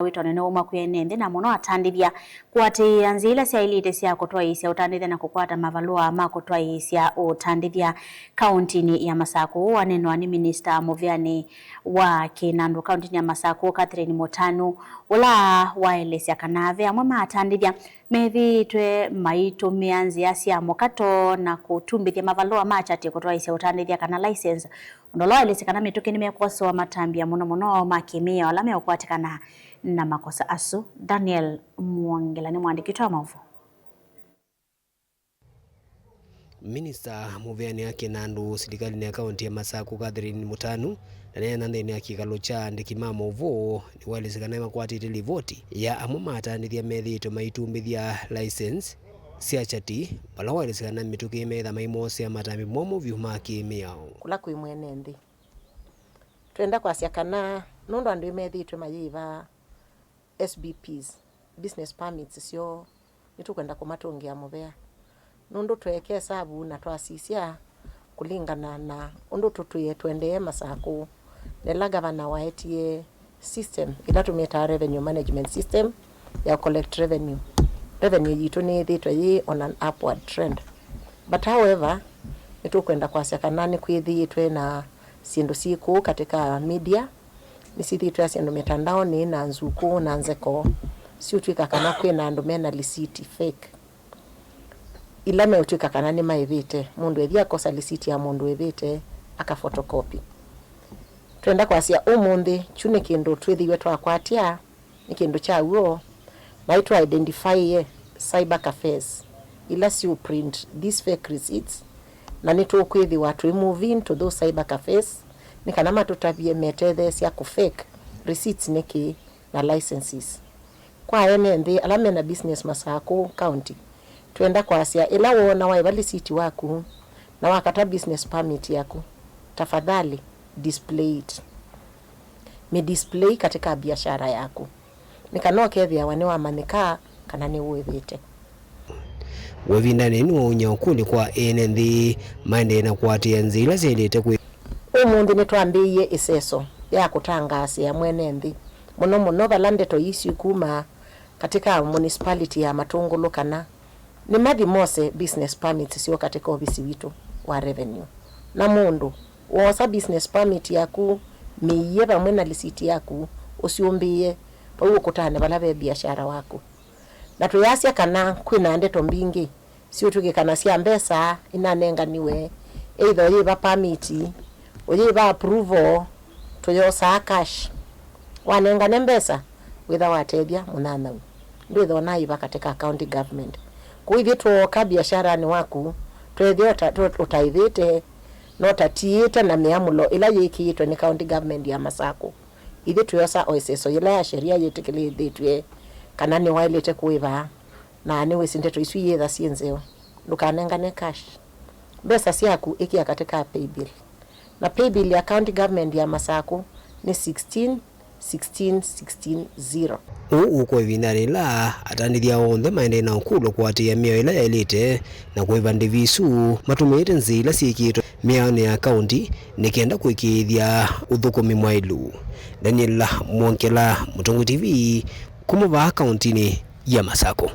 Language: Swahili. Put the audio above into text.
wito nene uma kwenende na muno atandithia kwatira nzila cia ilite cia kutwaisya utandithia na kukwata mavalua ma kutwaisya utandithia kaunti ya Masako. Wanenwa ni Minister Muvyani wa Kinandu kaunti ya Masako Catherine Mutanu ula waelesya kanave amwe matandithia methitwe maitumia nzia cia mukato na kutumbithia mavalua machati kutwaisya utandithia kana license ndolo waelesekana mituki nimekwasoa matambia muno makimia wala mekwatikana na makosa asu. Daniel Mwangela ni mwandiki wa maovu. Minister Muvyani wa Kinandu serikali ya kaunti ya Masako Catherine Mutanu na ndene ya kikalo cha ndikima maovu ni walesekana makwatite livoti ya amwe matandithia methito maitumbithia license cia chati pala walesekana mituki metha maimose ya matambi momo vyuma kimiao kula kwi mwene ndi twenda kwa siakana nondo andu methitwe mayiva SBPs business permits sio nitukwenda kumatungia muvea nondo tweke sabu na twasisia kulingana na ondo tutuye twende Masako nela gavana waetie system ilatumita revenue management system ya collect revenue yitu ni thitwe yi on an upward trend, but however nitukwenda kwa siakanani kwithitwe na sindu siku katika media nisithitwe asindu mitandao ni na nzuku na nzeko siutwika kana kwina andu mena receipt fake ilame utwika kana ni maivite mundu ethia kosa receipt ya mundu ethite aka photocopy twenda kwa sia umundi chune kindu twithiwe twakwatia ni kindu cha uo na to identify cyber cafes ila si print these fake receipts na nitu kwithi watu move into those cyber cafes ni kana matutavie methethe cia ku fake receipts niki na licenses kwa ene ndi alame na business Masako county twenda kwa sia ila wona waiva receipt waku na wakata business permit yako tafadhali display it me display katika biashara yako nikanoke thia wane wa manika kana ni wethite wavindane ni unya ukuli kwa NND mande na kwatia nzila zilite ku umundu nitwambiye iseso ya kutangasi ya mwene nthi muno balande to issue kuma katika municipality ya Matungulu kana ni mathi mose business permit sio katika ofisi witu wa revenue na mundu wosa business permit yaku miye pamwe na receipt yaku usiumbie pau kutane balabe biashara wako na tuyasya kana kwina ndeto mbingi sio tukikana cia mbesa inanenganiwe either yiba permit oyiba approval tuyosa cash wanengane mbesa witha watethia munana ndio thona iba katika county government kuithi tuoka biashara ni waku twethio utaithite no tatiite na miamulo ila yikitwe ni county government ya Masako ithi tuyosa oiseso ila ya sheria yitikilithitwe kana ni wailete kuiva na ni wisindeto isu yetha cienzeo ndukanengane cash mbesa ciaku ikia katika paybill na paybill ya county government ya Masako ni 16 uko vinari la atandithia onthe maende na ukulo kwatia mio ila yailite na kuiva ndivisu matumite nzila siikitwe miao ya county nikienda kuikithia uthukumi mwailu. Daniel Mwangela, Mutongo TV, kumuva kaunti ya Masako.